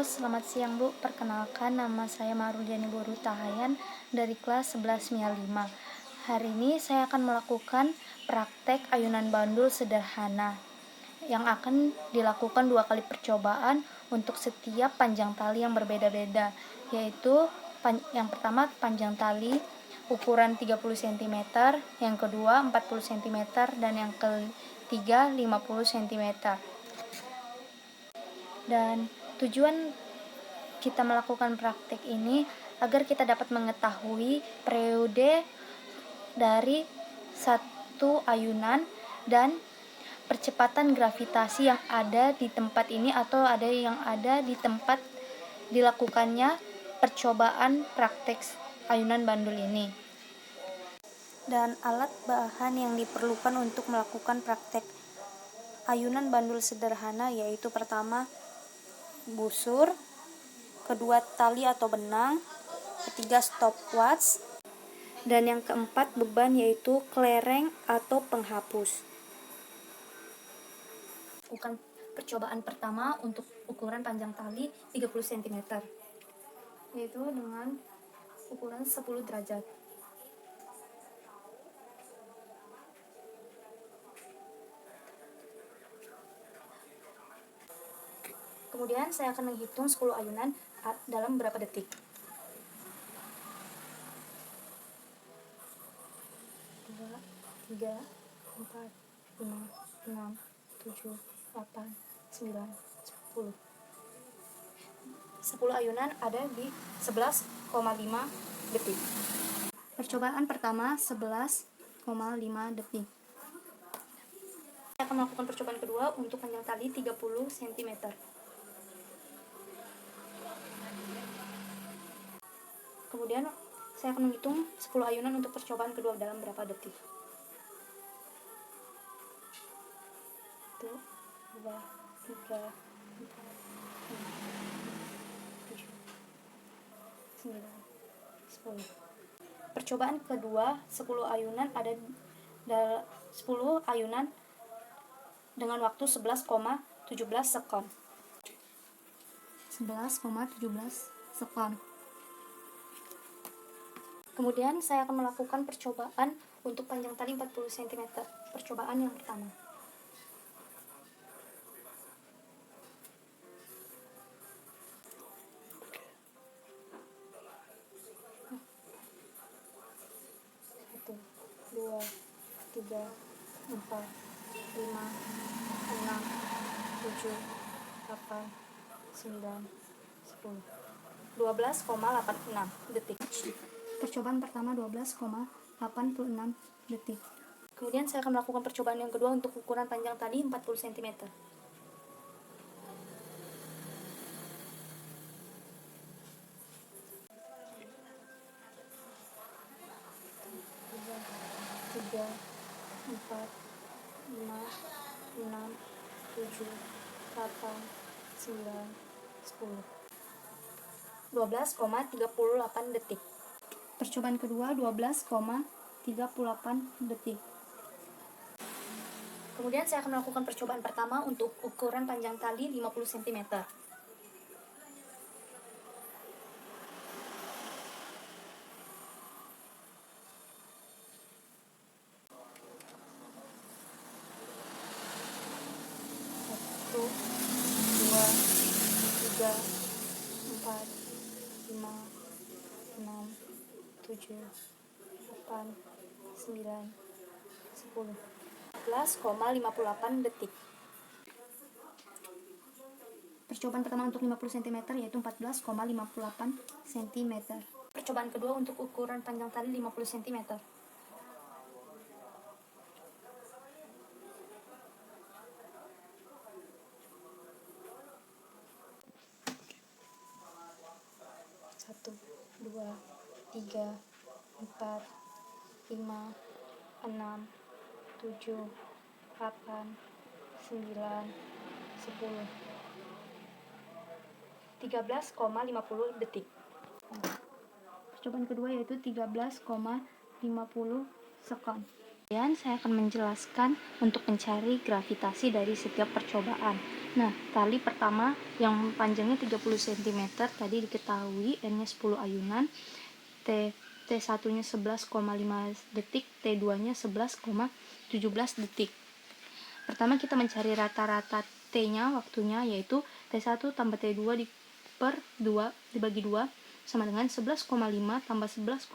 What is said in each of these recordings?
Halo, selamat siang Bu. Perkenalkan, nama saya Maruliani Boru Tahayan dari kelas 11 MIA 5. Hari ini saya akan melakukan praktek ayunan bandul sederhana yang akan dilakukan 2 kali percobaan untuk setiap panjang tali yang berbeda-beda, yaitu yang pertama panjang tali ukuran 30 cm, yang kedua 40 cm, dan yang ketiga 50 cm. Dan tujuan kita melakukan praktek ini agar kita dapat mengetahui periode dari satu ayunan dan percepatan gravitasi yang ada di tempat ini atau ada yang ada di tempat dilakukannya percobaan praktek ayunan bandul ini. Dan alat bahan yang diperlukan untuk melakukan praktek ayunan bandul sederhana yaitu pertama busur, kedua tali atau benang, ketiga stopwatch, dan yang keempat beban yaitu kelereng atau penghapus. Bukan percobaan pertama untuk ukuran panjang tali 30 cm, yaitu dengan ukuran 10 derajat. Kemudian saya akan menghitung 10 ayunan dalam berapa detik. 2, 3, 4, 5, 6, 7, 8, 9, 10. 10 ayunan ada di 11,5 detik. Percobaan pertama 11,5 detik. Saya akan melakukan percobaan kedua untuk panjang tali 30 cm. Kemudian saya akan menghitung 10 ayunan untuk percobaan kedua dalam berapa detik. 1, 2, 3, 4, 5, 6, 7, 9, 10. Percobaan kedua 10 ayunan ada 10 ayunan dengan waktu 11,17 sekon. 11,17 sekon. Kemudian saya akan melakukan percobaan untuk panjang tali 40 cm. Percobaan yang pertama. Satu, dua, tiga, 4, 5, 6, 7, 8, 9, 10. 12,86 detik. Percobaan pertama 12,86 detik. Kemudian saya akan melakukan percobaan yang kedua untuk ukuran panjang tali 40 cm. Tiga, 4, 5, 6, 7, 8, 9, 10. 12,38 detik. Percobaan kedua 12,38 detik. Kemudian saya akan melakukan percobaan pertama untuk ukuran panjang tali 50 cm. Satu, dua, tiga, 4, 5, 6, 7, 8, 9, 10. 14,58 detik. Percobaan pertama untuk 50 cm yaitu 14,58 cm. Percobaan kedua untuk ukuran panjang tali 50 cm. Satu, dua, tiga, 4, 5, 6, 7, 8, 9, 10. 13,50 detik. Percobaan kedua yaitu 13,50 sekon. Kemudian saya akan menjelaskan untuk mencari gravitasi dari setiap percobaan. Nah, tali pertama yang panjangnya 30 cm tadi diketahui N-nya 10 ayunan, T1-nya 11,5 detik, T2-nya 11,17 detik. Pertama kita mencari rata-rata T-nya waktunya, yaitu T1 tambah T2 per 2 dibagi 2 sama dengan 11,5 tambah 11,17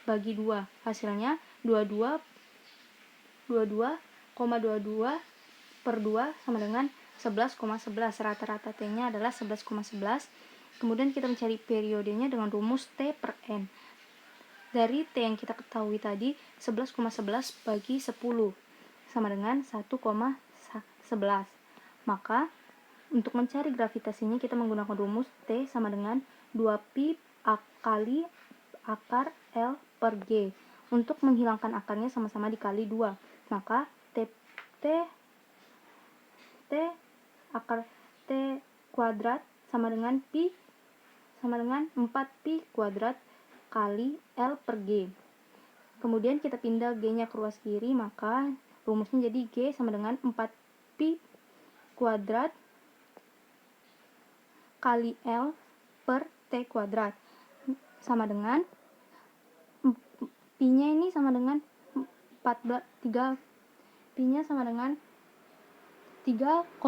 bagi 2. Hasilnya 22,22 per 2 sama dengan 11,11. Rata-rata T-nya adalah 11,11. Kemudian kita mencari periodenya dengan rumus T per N. Dari T yang kita ketahui tadi, 11,11 bagi 10 sama dengan 1,11. Maka untuk mencari gravitasinya kita menggunakan rumus T sama dengan 2pi kali akar L per G. Untuk menghilangkan akarnya sama-sama dikali 2. Maka T akar T kuadrat sama dengan pi sama dengan 4pi kuadrat kali L per G. Kemudian kita pindah G-nya ke ruas kiri, maka rumusnya jadi G sama dengan 4pi kuadrat kali L per T kuadrat sama dengan pi-nya ini sama dengan 3 pi-nya sama dengan 3,14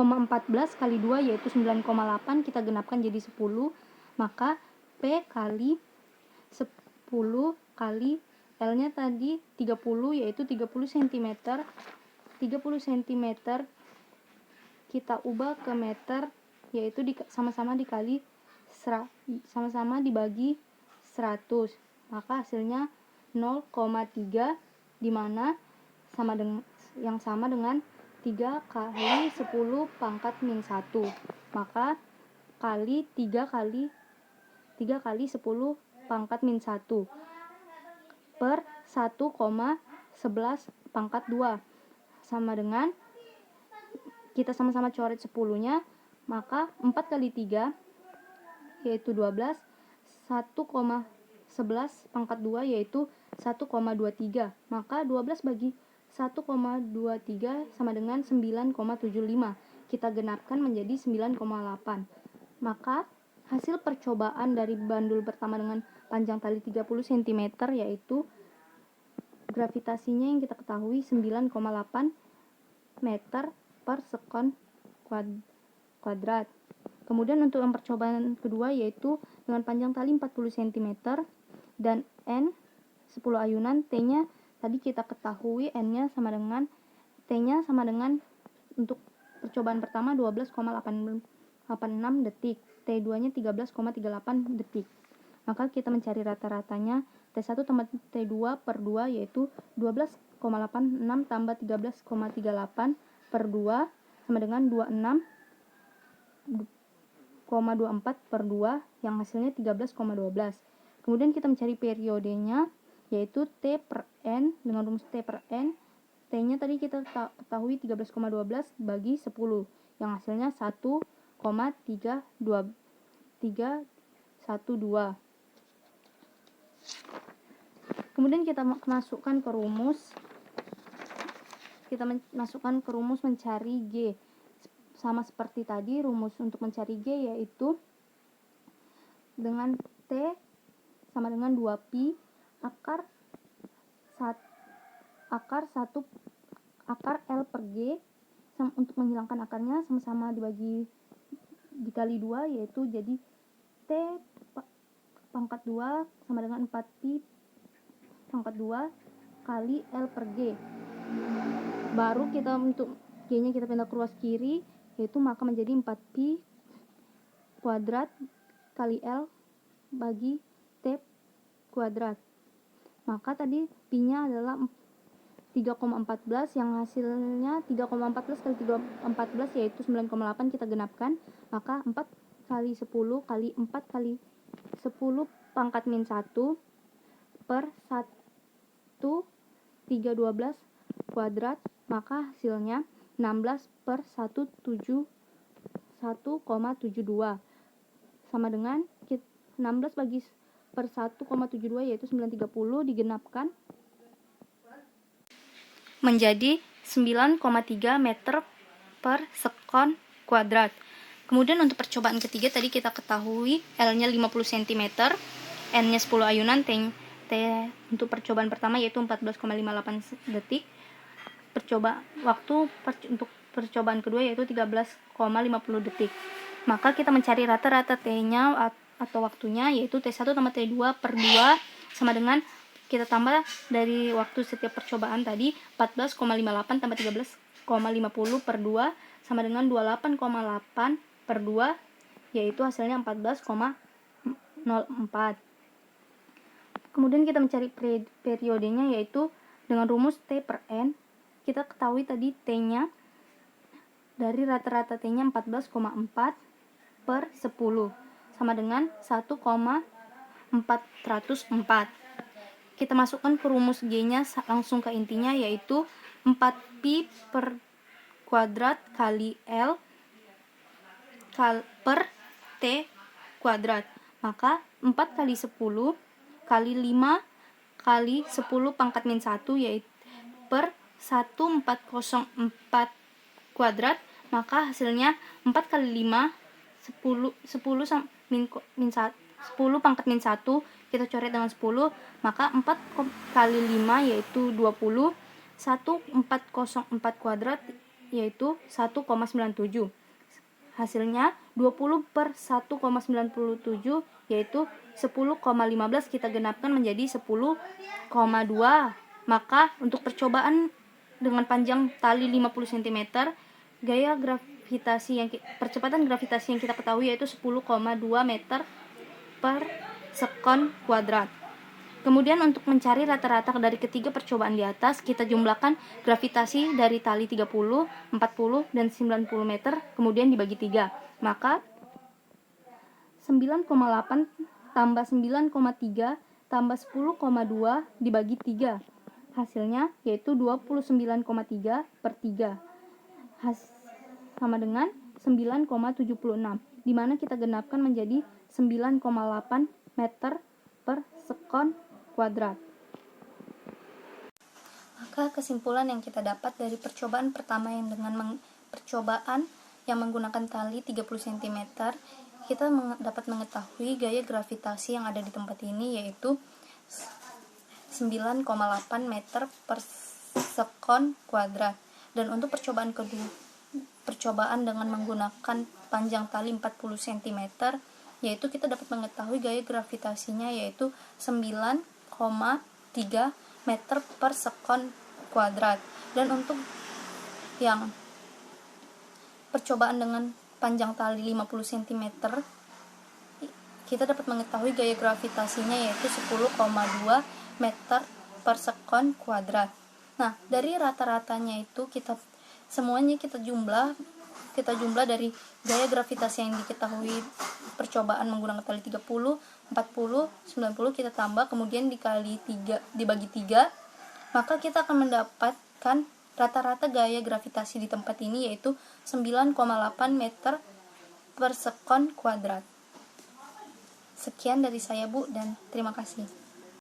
kali 2 yaitu 9,8, kita genapkan jadi 10, maka P kali 10 kali L-nya tadi 30 yaitu 30 cm. 30 cm kita ubah ke meter yaitu sama-sama dikali sama-sama dibagi 100. Maka hasilnya 0,3 di mana sama dengan 3 kali 10 pangkat min 1. Maka kali 3 kali 10 pangkat min 1 per 1,11 pangkat 2 sama dengan, kita sama-sama coret 10-nya, maka 4 kali 3 yaitu 12, 1,11 pangkat 2 yaitu 1,23. Maka 12 bagi 1,23 sama dengan 9,75. Kita genapkan menjadi 9,8. Maka hasil percobaan dari bandul pertama dengan panjang tali 30 cm yaitu gravitasinya yang kita ketahui 9,8 meter per sekon kuadrat. Kemudian untuk yang percobaan kedua yaitu dengan panjang tali 40 cm dan N 10 ayunan, T-nya tadi kita ketahui N-nya sama dengan T-nya sama dengan untuk percobaan pertama 12,86 detik, T2-nya 13,38 detik. Maka kita mencari rata-ratanya T1 tambah T2 per 2 yaitu 12,86 tambah 13,38 per 2 sama dengan 26,24 per 2 yang hasilnya 13,12. Kemudian kita mencari periodenya yaitu T per N dengan rumus T per N. T-nya tadi kita ketahui 13,12 bagi 10 yang hasilnya 1,312. Kemudian kita masukkan ke rumus. Kita masukkan ke rumus mencari G. Sama seperti tadi, rumus untuk mencari G yaitu dengan T sama dengan 2pi akar L per G. Untuk menghilangkan akarnya sama-sama dikali 2 yaitu jadi T pangkat 2 sama dengan 4pi pangkat 2 kali L per G. Baru kita untuk G-nya kita pindah ke ruas kiri yaitu maka menjadi 4pi kuadrat kali L bagi T kuadrat. Maka tadi pi-nya adalah 3,14 yang hasilnya 3,14 kali 3,14 yaitu 9,8, kita genapkan, maka 4 kali 10 kali 4 kali 10 pangkat min 1 per 1,312 kuadrat, maka hasilnya 16 per 1,72 sama dengan 16 bagi per 1,72 yaitu 930 digenapkan menjadi 9,3 meter per sekon kuadrat. Kemudian untuk percobaan ketiga tadi kita ketahui L-nya 50 cm, N-nya 10 ayunan, T untuk percobaan pertama yaitu 14,58 detik. Untuk percobaan kedua yaitu 13,50 detik. Maka kita mencari rata-rata T-nya atau waktunya yaitu T1 tambah T2 per 2 sama dengan kita tambah dari waktu setiap percobaan tadi 14,58 tambah 13,50 per 2 sama dengan 28,8 per 2 yaitu hasilnya 14,04. Kemudian kita mencari periodenya yaitu dengan rumus T per N. Kita ketahui tadi T-nya dari rata-rata T-nya 14,4 per 10 sama dengan 1,404. Kita masukkan ke rumus G-nya langsung ke intinya yaitu 4pi per kuadrat kali L per T kuadrat. Maka 4 kali 10 kali 5 kali 10 pangkat min 1 yaitu per 1404 kuadrat. Maka hasilnya 4 kali 5 10 pangkat min 1 kita coret dengan 10, maka 4 kali 5 yaitu 20, 1404 kuadrat yaitu 1,97. Hasilnya 20 per 1,97 yaitu 10,15 kita genapkan menjadi 10,2. Maka untuk percobaan dengan panjang tali 50 cm, percepatan gravitasi yang kita ketahui yaitu 10,2 meter per sekon kuadrat. Kemudian untuk mencari rata-rata dari ketiga percobaan di atas, kita jumlahkan gravitasi dari tali 30, 40, dan 90 meter, kemudian dibagi 3. Maka 9,8 tambah 9,3 tambah 10,2 dibagi 3. Hasilnya yaitu 29,3 per 3. Sama dengan 9,76. Di mana kita genapkan menjadi 9,8 meter per sekon kuadrat. Maka kesimpulan yang kita dapat dari percobaan pertama yang dengan percobaan yang menggunakan tali 30 cm, kita dapat mengetahui gaya gravitasi yang ada di tempat ini yaitu 9,8 meter per sekon kuadrat. Dan untuk percobaan kedua, percobaan dengan menggunakan panjang tali 40 cm, yaitu kita dapat mengetahui gaya gravitasinya yaitu 9,3 meter per sekon kuadrat. Dan untuk yang percobaan dengan panjang tali 50 cm, kita dapat mengetahui gaya gravitasinya yaitu 10,2 meter per sekon kuadrat. Nah, dari rata-ratanya itu semuanya kita jumlah dari gaya gravitasi yang diketahui percobaan menggunakan tali 30, 40, 90 kita tambah kemudian dibagi 3, maka kita akan mendapatkan rata-rata gaya gravitasi di tempat ini yaitu 9,8 meter per sekon kuadrat. Sekian dari saya, Bu, dan terima kasih.